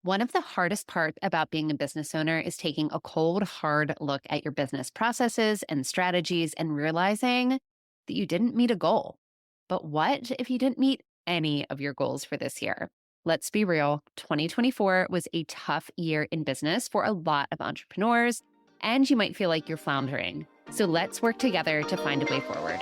One of the hardest parts about being a business owner is taking a cold, hard look at your business processes and strategies and realizing that you didn't meet a goal. But what if you didn't meet any of your goals for this year? Let's be real, 2024 was a tough year in business for a lot of entrepreneurs, and you might feel like you're floundering. So let's work together to find a way forward.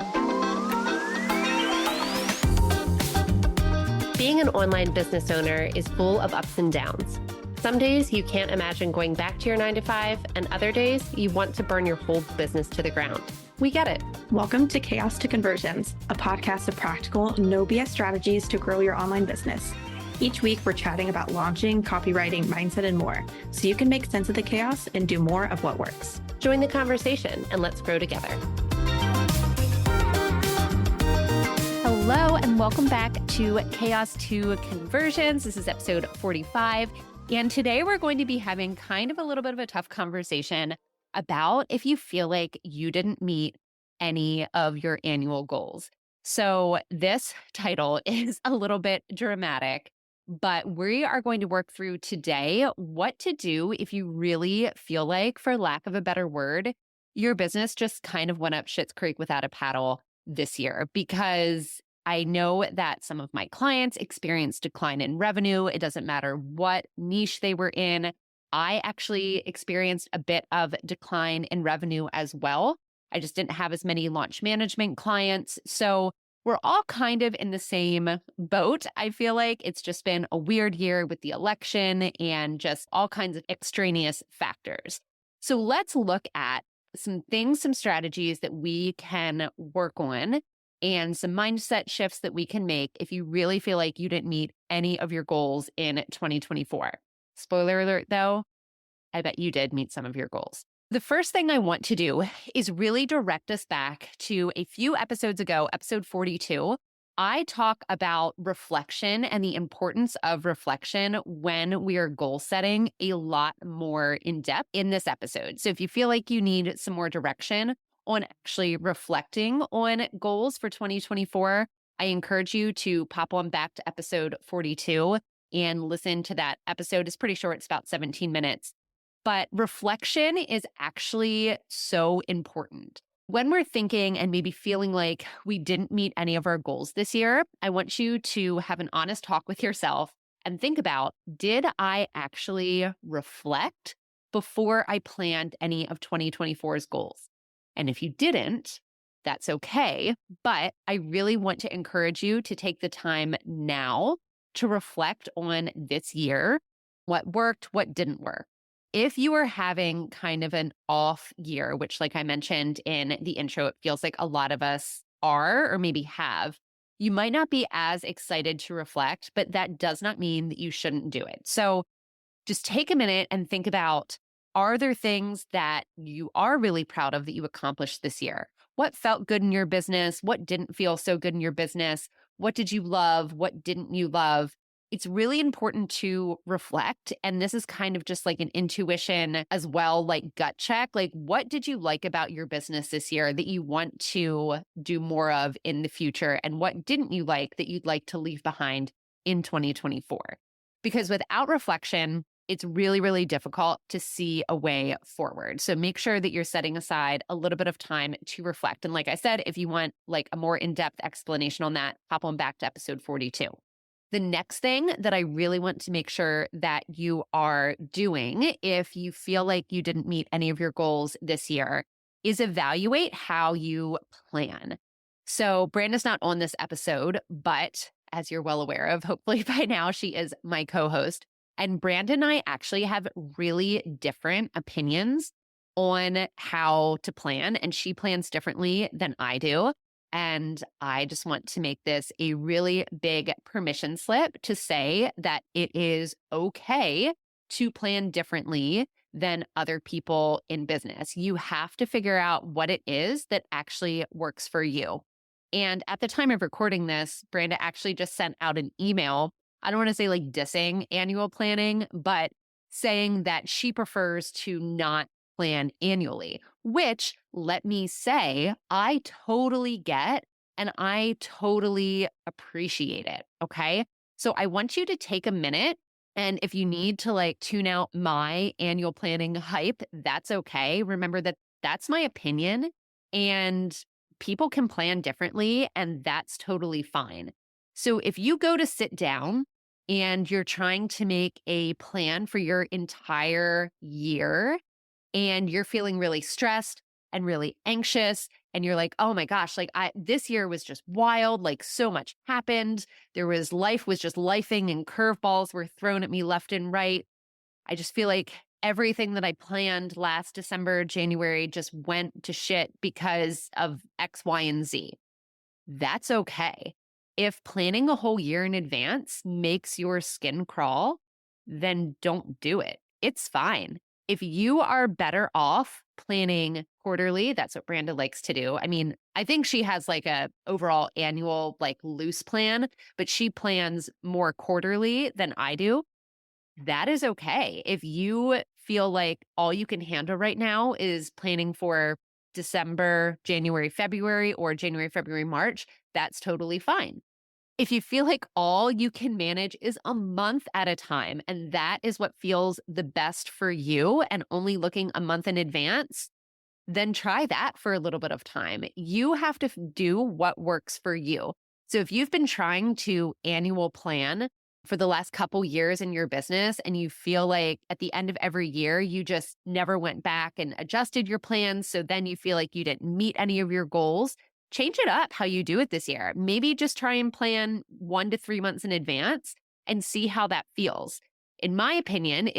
Being an online business owner is full of ups and downs. Some days you can't imagine going back to your 9 to 5, and other days you want to burn your whole business to the ground. We get it. Welcome to Chaos to Conversions, a podcast of practical, no BS strategies to grow your online business. Each week, we're chatting about launching, copywriting, mindset, and more, so you can make sense of the chaos and do more of what works. Join the conversation and let's grow together. Hello, and welcome back to Chaos to Conversions. This is episode 45. And today we're going to be having kind of a little bit of a tough conversation about if you feel like you didn't meet any of your annual goals. So this title is a little bit dramatic, but we are going to work through today what to do if you really feel like, for lack of a better word, your business just kind of went up Schitt's Creek without a paddle this year. Because I know that some of my clients experienced decline in revenue. It doesn't matter what niche they were in. I actually experienced a bit of decline in revenue as well. I just didn't have as many launch management clients. So we're all kind of in the same boat. I feel like it's just been a weird year with the election and just all kinds of extraneous factors. So let's look at some things, some strategies that we can work on and some mindset shifts that we can make if you really feel like you didn't meet any of your goals in 2024. Spoiler alert, though, I bet you did meet some of your goals. The first thing I want to do is really direct us back to a few episodes ago, episode 42. I talk about reflection and the importance of reflection when we are goal setting a lot more in depth in this episode. So if you feel like you need some more direction on actually reflecting on goals for 2024, I encourage you to pop on back to episode 42 and listen to that episode. It's pretty short. It's about 17 minutes. But reflection is actually so important. When we're thinking and maybe feeling like we didn't meet any of our goals this year, I want you to have an honest talk with yourself and think about, did I actually reflect before I planned any of 2024's goals? And if you didn't, that's okay. But I really want to encourage you to take the time now to reflect on this year, what worked, what didn't work. If you are having kind of an off year, which like I mentioned in the intro, it feels like a lot of us are or maybe have, you might not be as excited to reflect, but that does not mean that you shouldn't do it. So just take a minute and think about, are there things that you are really proud of that you accomplished this year? What felt good in your business? What didn't feel so good in your business? What did you love? What didn't you love? It's really important to reflect. And this is kind of just like an intuition as well, like gut check. Like, what did you like about your business this year that you want to do more of in the future? And what didn't you like that you'd like to leave behind in 2024? Because without reflection, it's really, really difficult to see a way forward. So make sure that you're setting aside a little bit of time to reflect. And like I said, if you want like a more in-depth explanation on that, hop on back to episode 42. The next thing that I really want to make sure that you are doing, if you feel like you didn't meet any of your goals this year, is evaluate how you plan. So BRANDA's not on this episode, but as you're well aware of, hopefully by now she is my co-host. And BRANDA and I actually have really different opinions on how to plan, and she plans differently than I do. And I just want to make this a really big permission slip to say that it is okay to plan differently than other people in business. You have to figure out what it is that actually works for you. And at the time of recording this, BRANDA actually just sent out an email. I don't want to say like dissing annual planning, but saying that she prefers to not plan annually, which, let me say, I totally get and I totally appreciate it. Okay. So I want you to take a minute And if you need to like tune out my annual planning hype, that's okay. Remember that that's my opinion and people can plan differently, and that's totally fine. So if you go to sit down and you're trying to make a plan for your entire year and you're feeling really stressed and really anxious and you're like, "Oh my gosh, like I this year was just wild, like so much happened. Life was just lifing and curveballs were thrown at me left and right. I just feel like everything that I planned last December, January just went to shit because of X, Y, and Z." That's okay. If planning a whole year in advance makes your skin crawl, then don't do it. It's fine. If you are better off planning quarterly, that's what Branda likes to do. I mean, I think she has like a overall annual like loose plan, but she plans more quarterly than I do. That is okay. If you feel like all you can handle right now is planning for December, January, February, or January, February, March, that's totally fine. If you feel like all you can manage is a month at a time, and that is what feels the best for you, and only looking a month in advance, then try that for a little bit of time. You have to do what works for you. So if you've been trying to annual plan for the last couple years in your business and you feel like at the end of every year, you just never went back and adjusted your plans. So then you feel like you didn't meet any of your goals, change it up how you do it this year. Maybe just try and plan 1 to 3 months in advance and see how that feels. In my opinion,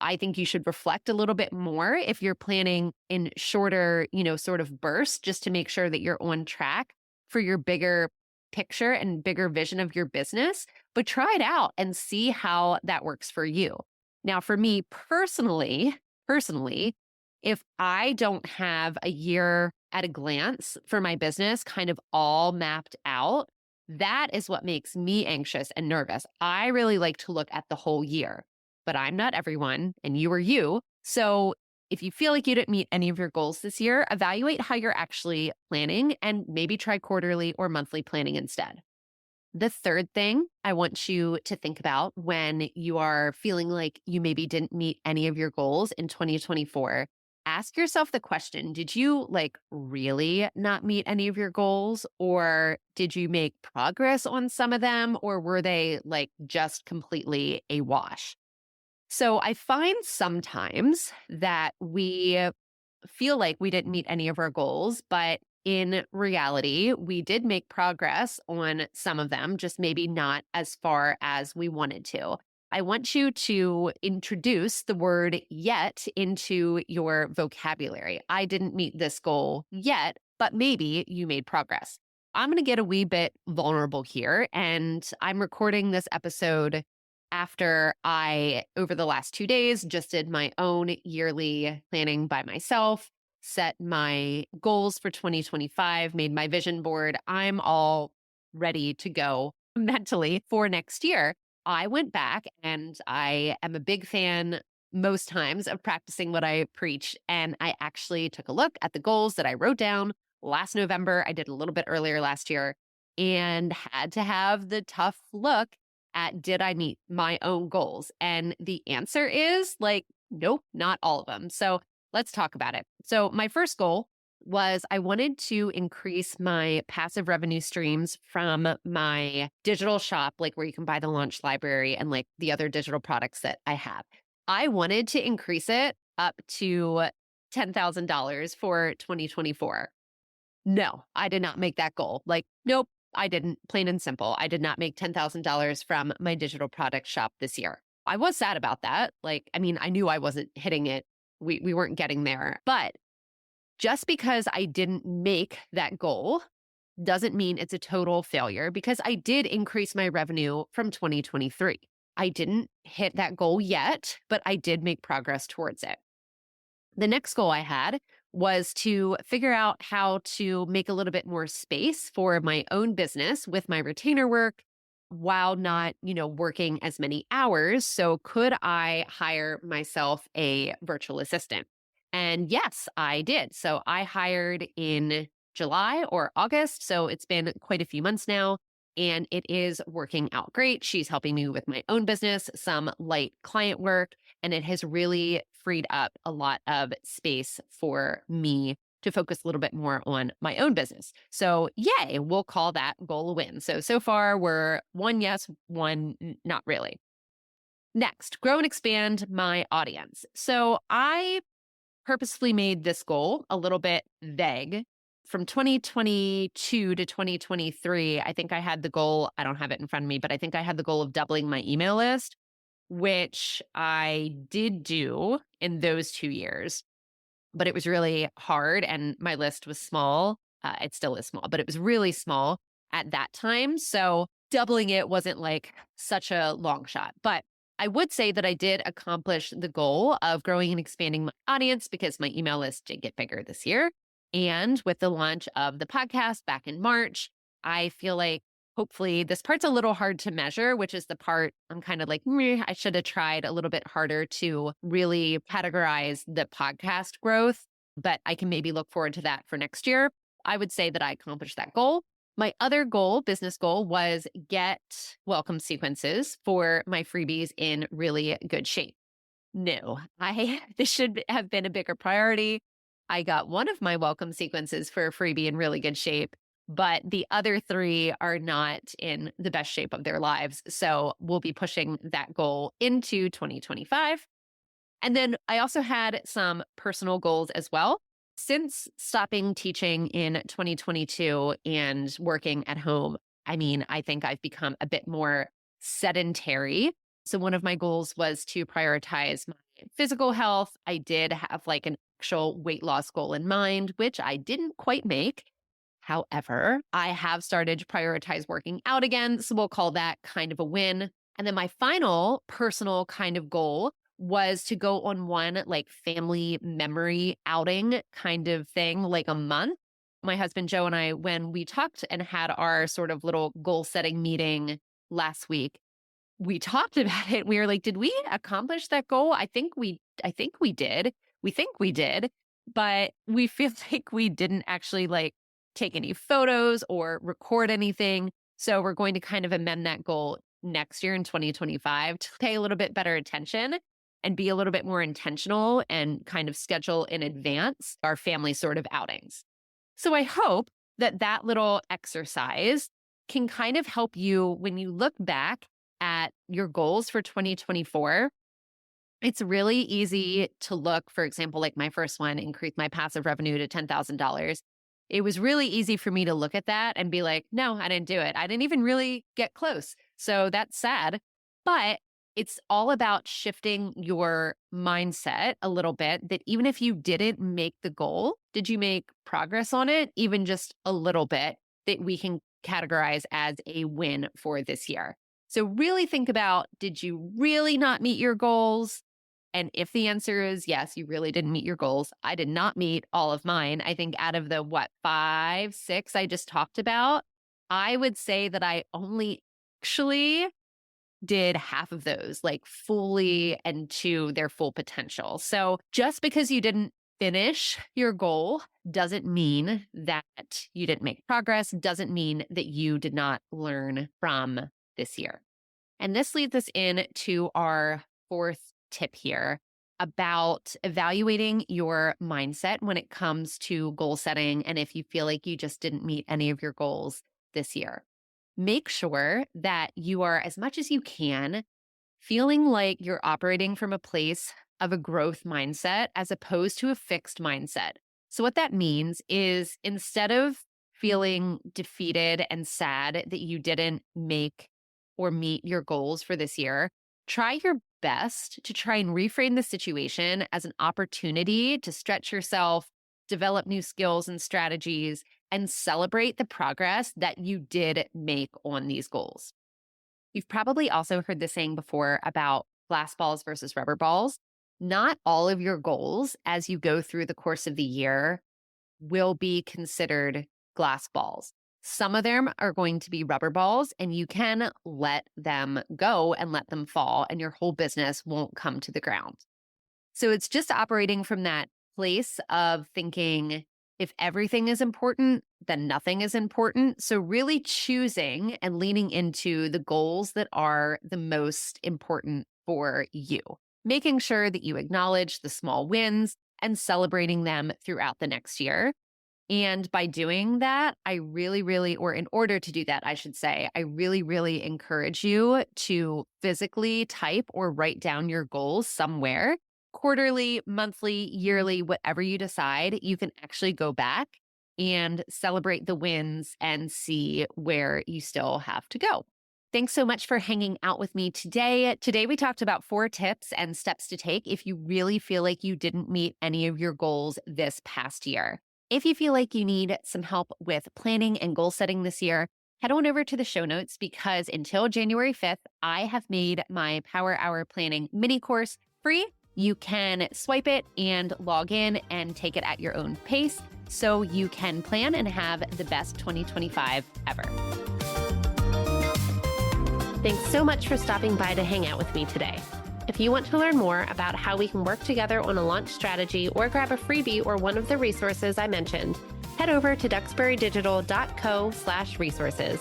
I think you should reflect a little bit more if you're planning in shorter, sort of bursts, just to make sure that you're on track for your bigger picture and bigger vision of your business. But try it out and see how that works for you. Now, for me personally, if I don't have a year at a glance for my business kind of all mapped out, that is what makes me anxious and nervous. I really like to look at the whole year. But I'm not everyone, and you are you. So if you feel like you didn't meet any of your goals this year, evaluate how you're actually planning and maybe try quarterly or monthly planning instead. The third thing I want you to think about when you are feeling like you maybe didn't meet any of your goals in 2024, ask yourself the question, did you like really not meet any of your goals, or did you make progress on some of them, or were they like just completely a wash? So I find sometimes that we feel like we didn't meet any of our goals, but in reality, we did make progress on some of them, just maybe not as far as we wanted to. I want you to introduce the word yet into your vocabulary. I didn't meet this goal yet, but maybe you made progress. I'm going to get a wee bit vulnerable here, and I'm recording this episode after I, over the last 2 days, just did my own yearly planning by myself, set my goals for 2025, made my vision board. I'm all ready to go mentally for next year. I went back, and I am a big fan most times of practicing what I preach. And I actually took a look at the goals that I wrote down last November. I did a little bit earlier last year and had to have the tough look at, did I meet my own goals? And the answer is like, nope, not all of them. So let's talk about it. So my first goal was I wanted to increase my passive revenue streams from my digital shop, like where you can buy the launch library and like the other digital products that I have. I wanted to increase it up to $10,000 for 2024. No, I did not make that goal. Like, nope, I didn't. Plain and simple. I did not make $10,000 from my digital product shop this year. I was sad about that. Like, I mean, I knew I wasn't hitting it. We weren't getting there. But just because I didn't make that goal doesn't mean it's a total failure, because I did increase my revenue from 2023. I didn't hit that goal yet, but I did make progress towards it. The next goal I had was to figure out how to make a little bit more space for my own business with my retainer work while not, working as many hours. So could I hire myself a virtual assistant? And yes, I did. So I hired in July or August. So it's been quite a few months now. and it is working out great. She's helping me with my own business, some light client work, and it has really freed up a lot of space for me to focus a little bit more on my own business. So yay, we'll call that goal a win. So far we're one yes, one not really. Next, grow and expand my audience. So I purposefully made this goal a little bit vague. From 2022 to 2023, I think I had the goal, I don't have it in front of me, but I think I had the goal of doubling my email list, which I did do in those 2 years. But it was really hard and my list was small. It still is small, but it was really small at that time. So doubling it wasn't like such a long shot. But I would say that I did accomplish the goal of growing and expanding my audience because my email list did get bigger this year. And with the launch of the podcast back in March, I feel like hopefully this part's a little hard to measure, which is the part I'm kind of like, meh, I should have tried a little bit harder to really categorize the podcast growth, but I can maybe look forward to that for next year. I would say that I accomplished that goal. My other goal, business goal, was get welcome sequences for my freebies in really good shape. No, this should have been a bigger priority. I got one of my welcome sequences for a freebie in really good shape, but the other 3 are not in the best shape of their lives. So we'll be pushing that goal into 2025. And then I also had some personal goals as well. Since stopping teaching in 2022 and working at home, I think I've become a bit more sedentary. So one of my goals was to prioritize my physical health. I did have like an actual weight loss goal in mind, which I didn't quite make. However, I have started to prioritize working out again. So we'll call that kind of a win. And then my final personal kind of goal was to go on one like family memory outing kind of thing, like a month. My husband, Joe, and I, when we talked and had our sort of little goal setting meeting last week, we talked about it. We were like, did we accomplish that goal? I think we did. We think we did, but we feel like we didn't actually like take any photos or record anything. So we're going to kind of amend that goal next year in 2025 to pay a little bit better attention and be a little bit more intentional and kind of schedule in advance our family sort of outings. So I hope that that little exercise can kind of help you when you look back at your goals for 2024. It's really easy to look, for example, like my first one, increase my passive revenue to $10,000. It was really easy for me to look at that and be like, no, I didn't do it. I didn't even really get close. So that's sad. But it's all about shifting your mindset a little bit that even if you didn't make the goal, did you make progress on it? Even just a little bit that we can categorize as a win for this year. So really think about, did you really not meet your goals? And if the answer is yes, you really didn't meet your goals. I did not meet all of mine. I think out of the 5, 6 I just talked about, I would say that I only actually did half of those, like fully and to their full potential. So just because you didn't finish your goal doesn't mean that you didn't make progress, doesn't mean that you did not learn from this year. And this leads us into our 4th tip here about evaluating your mindset when it comes to goal setting. And if you feel like you just didn't meet any of your goals this year, make sure that you are, as much as you can, feeling like you're operating from a place of a growth mindset as opposed to a fixed mindset. So what that means is instead of feeling defeated and sad that you didn't make or meet your goals for this year, try your best to try and reframe the situation as an opportunity to stretch yourself, develop new skills and strategies, and celebrate the progress that you did make on these goals. You've probably also heard the saying before about glass balls versus rubber balls. Not all of your goals as you go through the course of the year will be considered glass balls. Some of them are going to be rubber balls, and you can let them go and let them fall, and your whole business won't come to the ground. So it's just operating from that place of thinking, If everything is important, then nothing is important. So, really choosing and leaning into the goals that are the most important for you, making sure that you acknowledge the small wins and celebrating them throughout the next year. And by doing that, or in order to do that, I should say, I really encourage you to physically type or write down your goals somewhere. Quarterly, monthly, yearly, whatever you decide, you can actually go back and celebrate the wins and see where you still have to go. Thanks so much for hanging out with me today. Today, we talked about 4 tips and steps to take if you really feel like you didn't meet any of your goals this past year. If you feel like you need some help with planning and goal setting this year, head on over to the show notes because until January 5th, I have made my Power Hour Planning mini course free. You can swipe it and log in and take it at your own pace so you can plan and have the best 2025 ever. Thanks so much for stopping by to hang out with me today. If you want to learn more about how we can work together on a launch strategy or grab a freebie or one of the resources I mentioned, head over to duxburydigital.co/resources.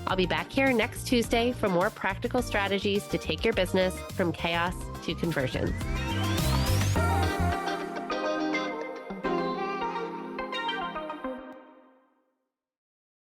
I'll be back here next Tuesday for more practical strategies to take your business from chaos to conversions.